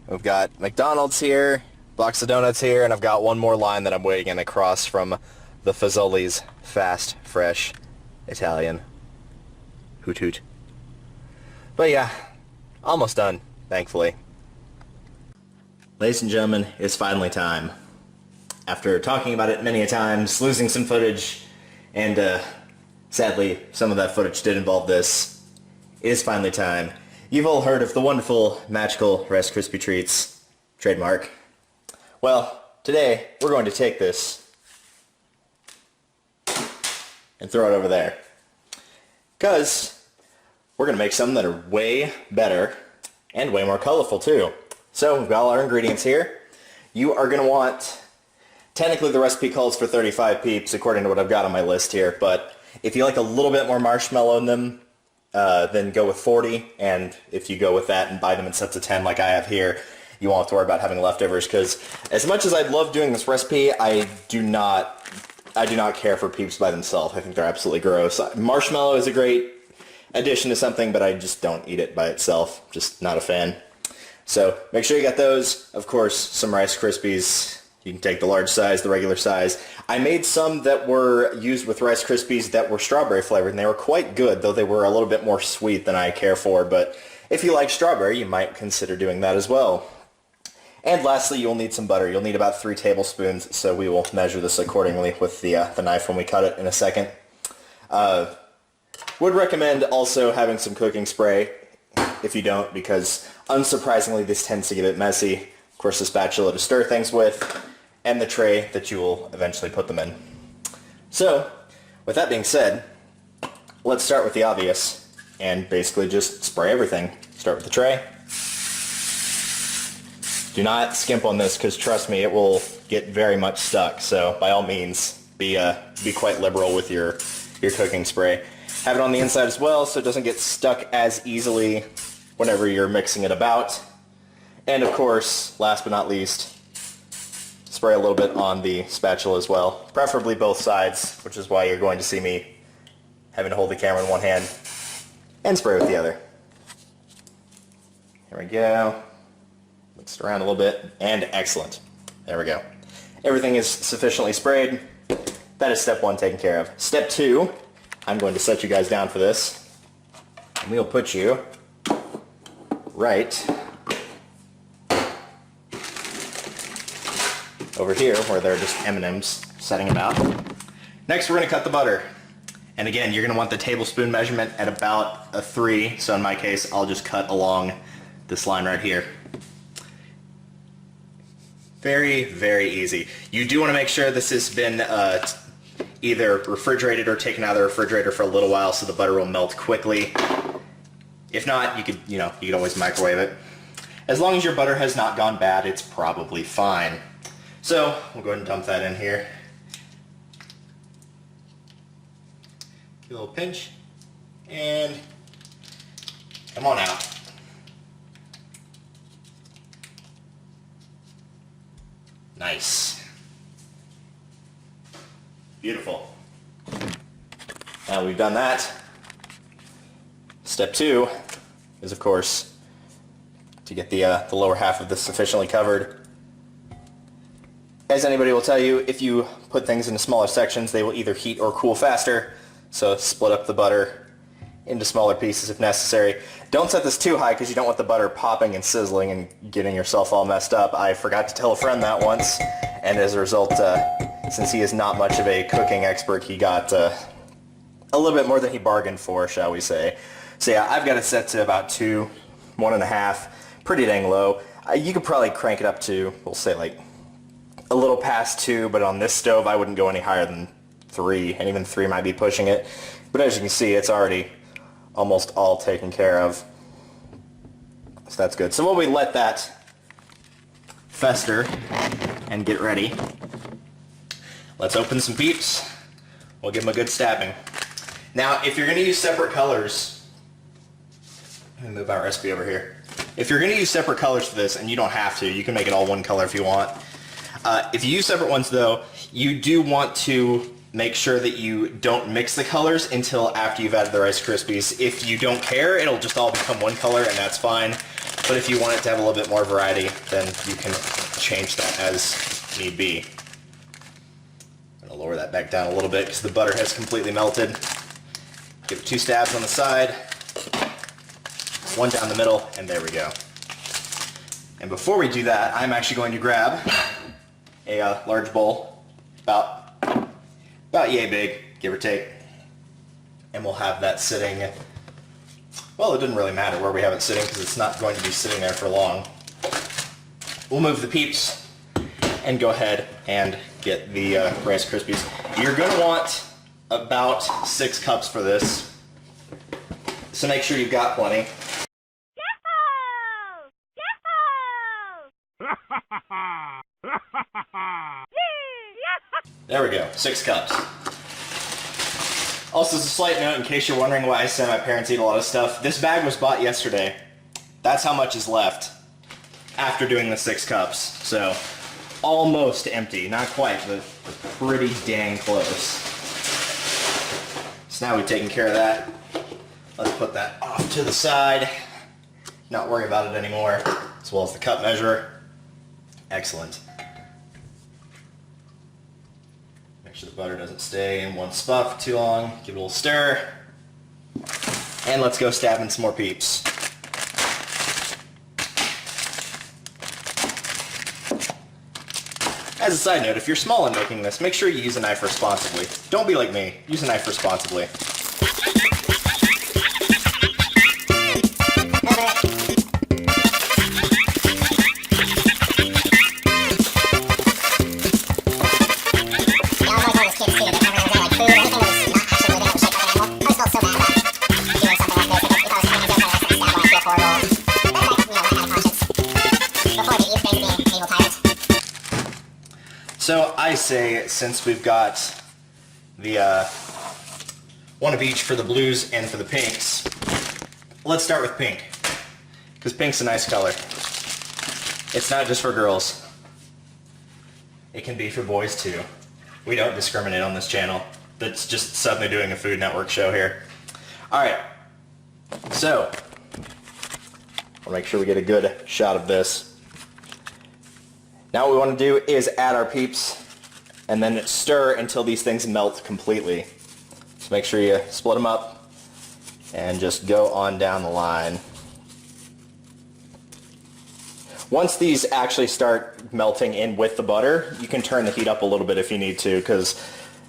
We've got McDonald's here, box of donuts here, and I've got one more line that I'm waiting across from the Fazoli's Fast Fresh Italian. Hoot hoot. But yeah, almost done, thankfully. Ladies and gentlemen, it's finally time. After talking about it many a times, losing some footage, and sadly, some of that footage did involve this, it is finally time. You've all heard of the wonderful, magical Rice Krispie Treats trademark. Well, today, we're going to take this and throw it over there. Because we're going to make some that are way better and way more colorful, too. So, we've got all our ingredients here. You are going to want, technically the recipe calls for 35 Peeps, according to what I've got on my list here, but if you like a little bit more marshmallow in them, then go with 40, and if you go with that and buy them in sets of 10 like I have here, you won't have to worry about having leftovers, because as much as I love doing this recipe, I do not care for Peeps by themselves. I think they're absolutely gross. Marshmallow is a great addition to something, but I just don't eat it by itself. Just not a fan. So make sure you got those. Of course, some Rice Krispies. You can take the large size, the regular size. I made some that were used with Rice Krispies that were strawberry flavored, and they were quite good, though they were a little bit more sweet than I care for. But if you like strawberry, you might consider doing that as well. And lastly, you'll need some butter. You'll need about 3 tablespoons, so we will measure this accordingly with the knife when we cut it in a second. Would recommend also having some cooking spray if you don't, because unsurprisingly this tends to get a bit messy. Of course, the spatula to stir things with, and the tray that you will eventually put them in. So, with that being said, let's start with the obvious, and basically just spray everything. Start with the tray. Do not skimp on this, because trust me, it will get very much stuck, so by all means, be quite liberal with your cooking spray. Have it on the inside as well, so it doesn't get stuck as easily whenever you're mixing it about. And of course, last but not least, spray a little bit on the spatula as well, preferably both sides, which is why you're going to see me having to hold the camera in one hand and spray with the other. Here we go. Mix it around a little bit, and excellent. There we go. Everything is sufficiently sprayed. That is step 1 taken care of. Step 2, I'm going to set you guys down for this, and we'll put you right over here where they're just M&Ms setting about. Next, we're going to cut the butter. And again, you're going to want the tablespoon measurement at about a 3, so in my case, I'll just cut along this line right here. Very, very easy. You do want to make sure this has been either refrigerated or taken out of the refrigerator for a little while so the butter will melt quickly. If not, you could always microwave it. As long as your butter has not gone bad, it's probably fine. So, we'll go ahead and dump that in here. Give it a little pinch, and come on out. Nice. Beautiful. Now we've done that. Step 2 is, of course, to get the lower half of this sufficiently covered. As anybody will tell you, if you put things into smaller sections, they will either heat or cool faster. So split up the butter into smaller pieces if necessary. Don't set this too high because you don't want the butter popping and sizzling and getting yourself all messed up. I forgot to tell a friend that once, and as a result, since he is not much of a cooking expert, he got a little bit more than he bargained for, shall we say. So yeah, I've got it set to about 2, 1.5, pretty dang low. You could probably crank it up to, we'll say like a little past 2, but on this stove I wouldn't go any higher than 3, and even 3 might be pushing it. But as you can see, it's already almost all taken care of. So that's good. So while we let that fester and get ready, let's open some Peeps. We'll give them a good stabbing. Now, if you're going to use separate colors, let me move our recipe over here. If you're going to use separate colors for this, and you don't have to, you can make it all one color if you want. If you use separate ones though, you do want to make sure that you don't mix the colors until after you've added the Rice Krispies. If you don't care, it'll just all become one color and that's fine. But if you want it to have a little bit more variety, then you can change that as need be. I'm going to lower that back down a little bit because the butter has completely melted. Give it 2 stabs on the side, 1 down the middle, and there we go. And before we do that, I'm actually going to grab a large bowl, about yay big, give or take, and we'll have that sitting. Well, it doesn't really matter where we have it sitting because it's not going to be sitting there for long. We'll move the Peeps and go ahead and get the Rice Krispies. You're going to want about 6 cups for this, so make sure you've got plenty. There we go, 6 cups. Also, as a slight note, in case you're wondering why I say my parents eat a lot of stuff, this bag was bought yesterday. That's how much is left after doing the 6 cups. So, almost empty. Not quite, but pretty dang close. So now we've taken care of that. Let's put that off to the side. Not worry about it anymore, as well as the cup measure. Excellent. Make sure the butter doesn't stay in one spot for too long. Give it a little stir. And let's go stabbing some more Peeps. As a side note, if you're small in making this, make sure you use a knife responsibly. Don't be like me. Use a knife responsibly. So I say, since we've got the one of each for the blues and for the pinks, let's start with pink, because pink's a nice color. It's not just for girls. It can be for boys too. We don't discriminate on this channel. That's just suddenly doing a Food Network show here. Alright, so we'll make sure we get a good shot of this. Now what we want to do is add our Peeps and then stir until these things melt completely. So make sure you split them up and just go on down the line. Once these actually start melting in with the butter, you can turn the heat up a little bit if you need to, because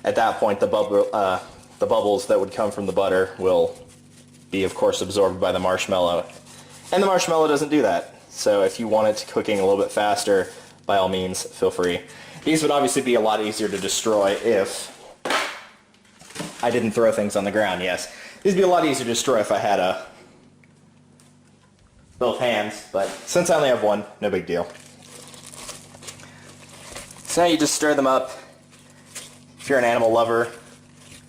at that point the bubbles that would come from the butter will be, of course, absorbed by the marshmallow. And the marshmallow doesn't do that. So if you want it cooking a little bit faster, by all means, feel free. These would obviously be a lot easier to destroy if I didn't throw things on the ground, yes. These would be a lot easier to destroy if I had both hands, but since I only have one, no big deal. So now you just stir them up. If you're an animal lover,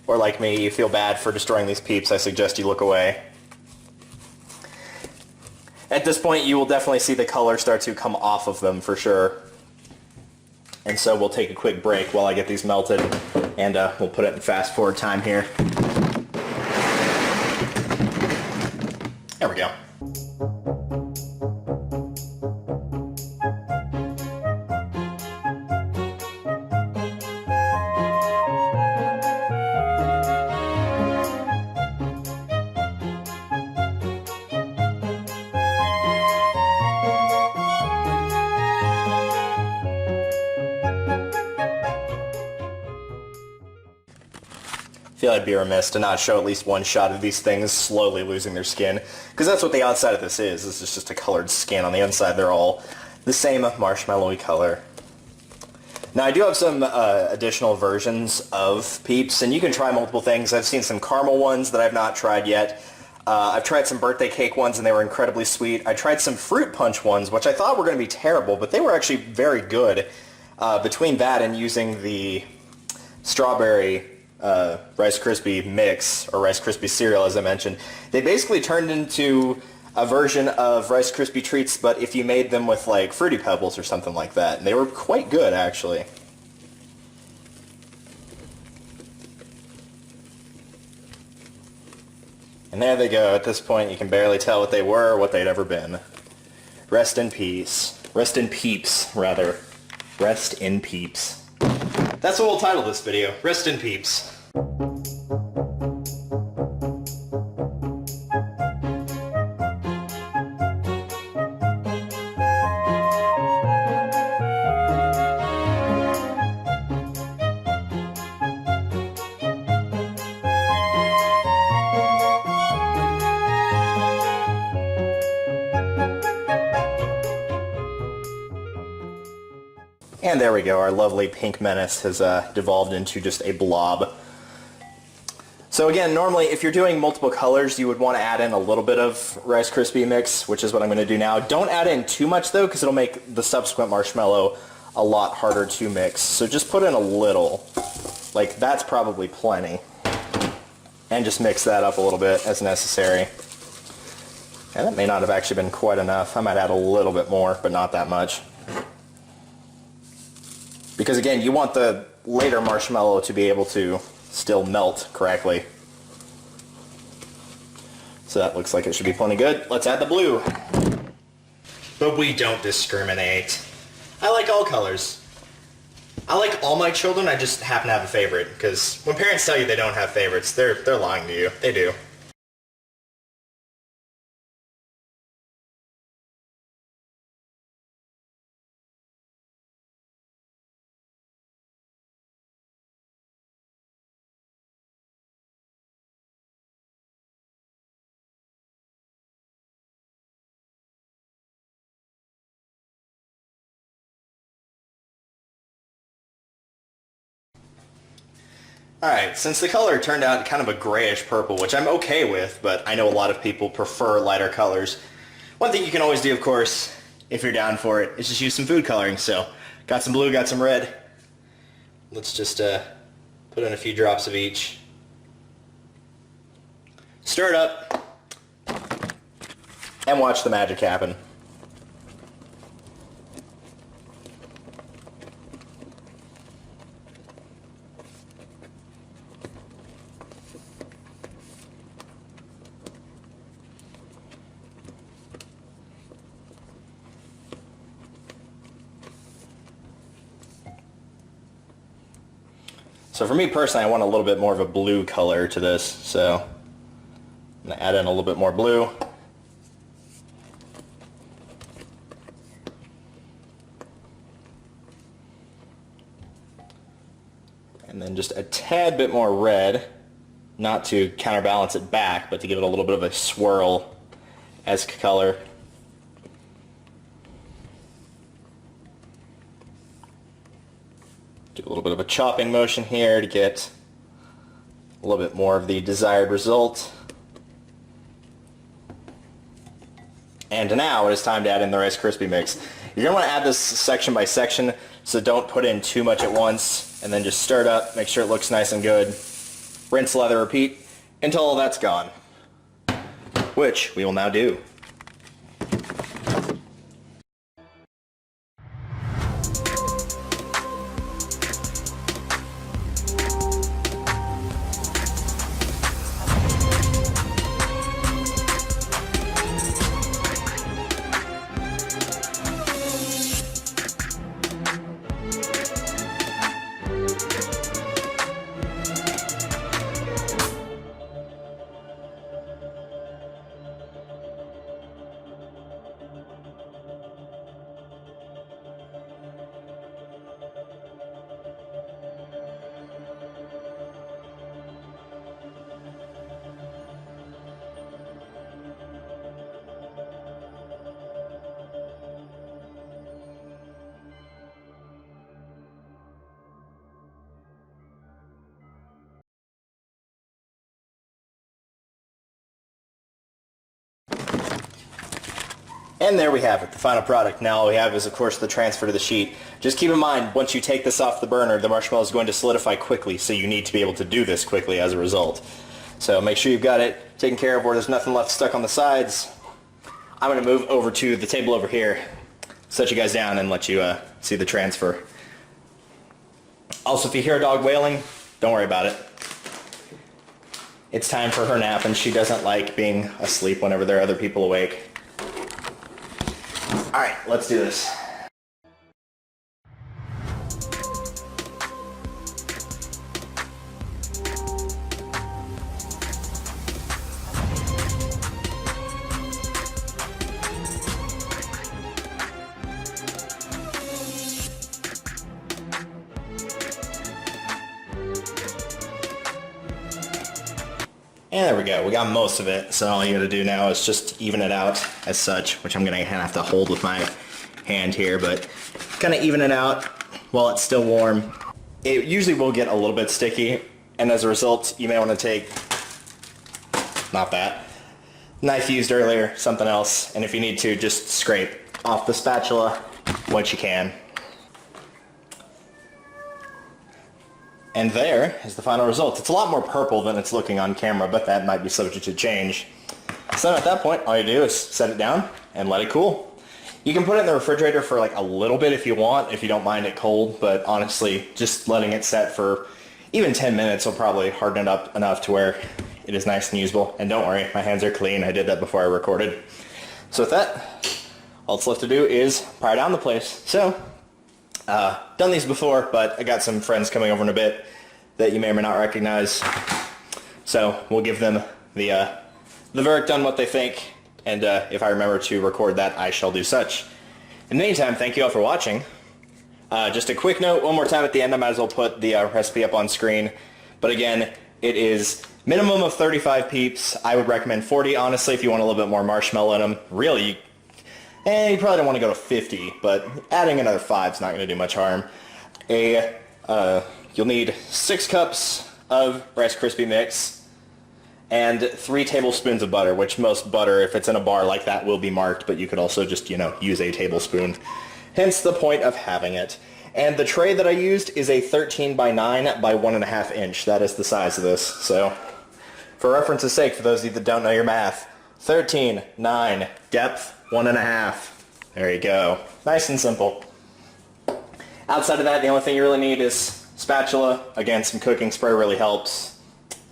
or like me, you feel bad for destroying these Peeps, I suggest you look away. At this point, you will definitely see the color start to come off of them for sure. And so we'll take a quick break while I get these melted, and we'll put it in fast forward time here. There we go. feel I'd be remiss to not show at least one shot of these things slowly losing their skin, because that's what the outside of this is. This is just a colored skin. On the inside, they're all the same marshmallowy color. Now, I do have some additional versions of Peeps, and you can try multiple things. I've seen some caramel ones that I've not tried yet. I've tried some birthday cake ones, and they were incredibly sweet. I tried some fruit punch ones, which I thought were going to be terrible, but they were actually very good. Between that and using the strawberry Rice Krispie mix, or Rice Krispie cereal, as I mentioned, they basically turned into a version of Rice Krispie treats, but if you made them with like Fruity Pebbles or something like that. And they were quite good, actually. And there they go. At this point, you can barely tell what they were or what they'd ever been. Rest in peace. Rest in Peeps, rather. Rest in Peeps. That's what we'll title this video. Rest in Peeps. And there we go, our lovely pink menace has devolved into just a blob. So again, normally if you're doing multiple colors, you would want to add in a little bit of Rice Krispie mix, which is what I'm going to do now. Don't add in too much though, because it'll make the subsequent marshmallow a lot harder to mix. So just put in a little, like that's probably plenty. And just mix that up a little bit as necessary. And that may not have actually been quite enough. I might add a little bit more, but not that much. Because again, you want the later marshmallow to be able to still melt correctly. So that looks like it should be plenty good. Let's add the blue. But we don't discriminate. I like all colors. I like all my children, I just happen to have a favorite. Because when parents tell you they don't have favorites, they're lying to you. They do. Alright, since the color turned out kind of a grayish purple, which I'm okay with, but I know a lot of people prefer lighter colors, one thing you can always do, of course, if you're down for it, is just use some food coloring. So, got some blue, got some red. Let's just put in a few drops of each. Stir it up, and watch the magic happen. So for me personally, I want a little bit more of a blue color to this, so I'm going to add in a little bit more blue. And then just a tad bit more red, not to counterbalance it back, but to give it a little bit of a swirl-esque color. Do a little bit of a chopping motion here to get a little bit more of the desired result. And now it is time to add in the Rice Krispie mix. You're going to want to add this section by section, so don't put in too much at once, and then just stir it up, make sure it looks nice and good. Rinse, lather, repeat until all that's gone, which we will now do. And there we have it, the final product. Now all we have is, of course, the transfer to the sheet. Just keep in mind, once you take this off the burner, the marshmallow is going to solidify quickly, so you need to be able to do this quickly as a result. So make sure you've got it taken care of where there's nothing left stuck on the sides. I'm going to move over to the table over here, set you guys down, and let you see the transfer. Also, if you hear a dog wailing, don't worry about it. It's time for her nap, and she doesn't like being asleep whenever there are other people awake. Alright, let's do this. And there we go, we got most of it, so all you gotta do now is just even it out as such, which I'm gonna have to hold with my hand here, but kind of even it out while it's still warm. It usually will get a little bit sticky, and as a result, you may want to take, not that, knife used earlier, something else, and if you need to, just scrape off the spatula what you can. And there is the final result. It's a lot more purple than it's looking on camera, but that might be subject to change. So at that point, all you do is set it down and let it cool. You can put it in the refrigerator for like a little bit if you want, if you don't mind it cold, but honestly, just letting it set for even 10 minutes will probably harden it up enough to where it is nice and usable. And don't worry, my hands are clean. I did that before I recorded. So with that, all that's left to do is pry down the place. So, done these before, but I got some friends coming over in a bit that you may or may not recognize. So we'll give them the verdict on what they think, and if I remember to record that, I shall do such. In the meantime, thank you all for watching. Just a quick note, one more time at the end, I might as well put the recipe up on screen. But again, it is minimum of 35 Peeps. I would recommend 40, honestly, if you want a little bit more marshmallow in them. Really, you probably don't want to go to 50, but adding another 5 is not going to do much harm. You'll need 6 cups of Rice Krispie mix and 3 tablespoons of butter, which most butter, if it's in a bar like that, will be marked, but you could also just, use a tablespoon. Hence the point of having it. And the tray that I used is a 13 by 9 by 1.5 inch. That is the size of this. So, for reference's sake, for those of you that don't know your math, 13, 9, depth, 1.5. There you go. Nice and simple. Outside of that, the only thing you really need is spatula. Again, some cooking spray really helps.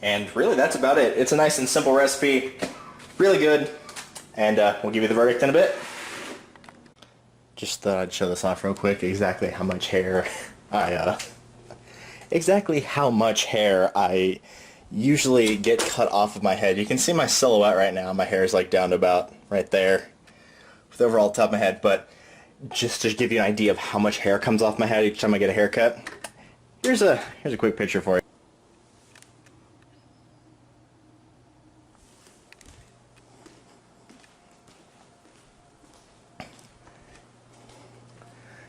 And really, that's about it. It's a nice and simple recipe. Really good. And we'll give you the verdict in a bit. Just thought I'd show this off real quick. Exactly how much hair I usually get cut off of my head. You can see my silhouette right now. My hair is like down to about right there, with the overall top of my head. But just to give you an idea of how much hair comes off my head each time I get a haircut, here's a quick picture for you.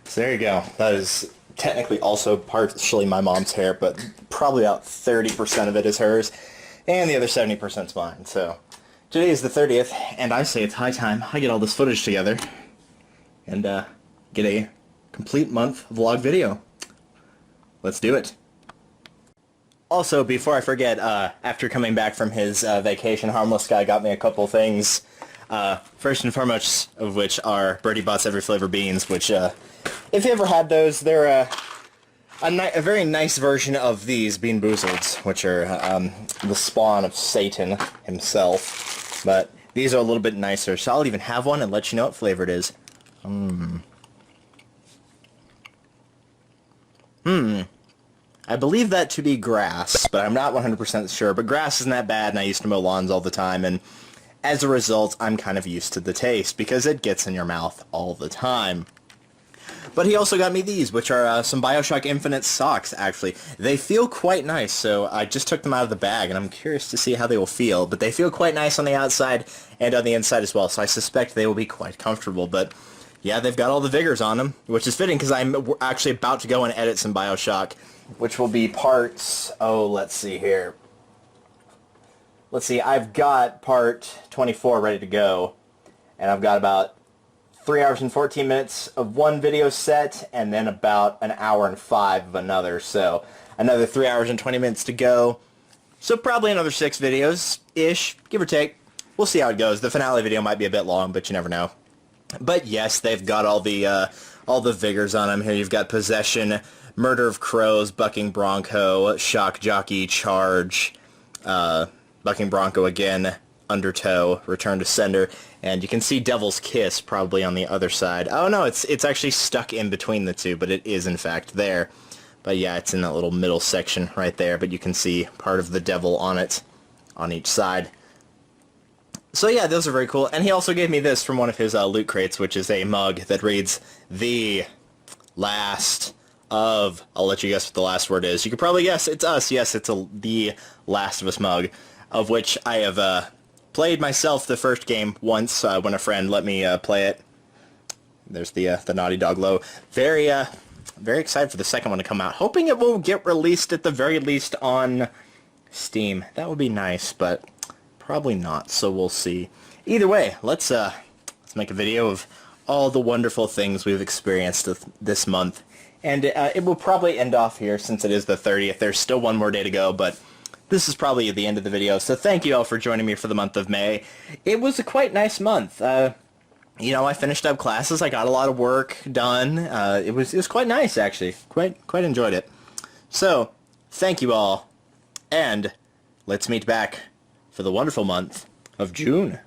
So there you go. That is technically also partially my mom's hair, but probably about 30% of it is hers, and the other 70% is mine. So today is the 30th, and I say it's high time I get all this footage together and get a complete month vlog video. Let's do it. Also, before I forget, after coming back from his vacation, Harmless Guy got me a couple things. First and foremost of which are Birdie Bot's Every Flavor beans, which, if you ever had those, they're a very nice version of these Bean Boozleds, which are the spawn of Satan himself. But these are a little bit nicer, so I'll even have one and let you know what flavor it is. I believe that to be grass, but I'm not 100% sure. But grass isn't that bad, and I used to mow lawns all the time, and as a result, I'm kind of used to the taste, because it gets in your mouth all the time. But he also got me these, which are some BioShock Infinite socks, actually. They feel quite nice, so I just took them out of the bag, and I'm curious to see how they will feel. But they feel quite nice on the outside and on the inside as well, so I suspect they will be quite comfortable. But yeah, they've got all the vigors on them, which is fitting, because I'm actually about to go and edit some BioShock, which will be parts, let's see here. Let's see, I've got part 24 ready to go, and I've got about 3 hours and 14 minutes of one video set, and then about an hour and 5 of another. So another 3 hours and 20 minutes to go. So probably another 6 videos-ish, give or take. We'll see how it goes. The finale video might be a bit long, but you never know. But yes, they've got all the vigors on them here. You've got Possession, Murder of Crows, Bucking Bronco, Shock Jockey, Charge, Bucking Bronco again, Undertow, Return to Sender, and you can see Devil's Kiss probably on the other side. Oh no, it's actually stuck in between the two, but it is in fact there. But yeah, it's in that little middle section right there, but you can see part of the devil on it on each side. So yeah, those are very cool. And he also gave me this from one of his loot crates, which is a mug that reads, "The last of..." I'll let you guess what the last word is. You could probably guess it's us. Yes, it's the Last of Us mug, of which I have played myself the first game once when a friend let me play it. There's the Naughty Dog logo. Very excited for the second one to come out. Hoping it will get released at the very least on Steam. That would be nice, but probably not, so we'll see. Either way, let's make a video of all the wonderful things we've experienced this month. And it will probably end off here since it is the 30th. There's still one more day to go, but this is probably the end of the video. So thank you all for joining me for the month of May. It was a quite nice month. You know, I finished up classes. I got a lot of work done. It was quite nice, actually. Quite enjoyed it. So, thank you all, and let's meet back for the wonderful month of June.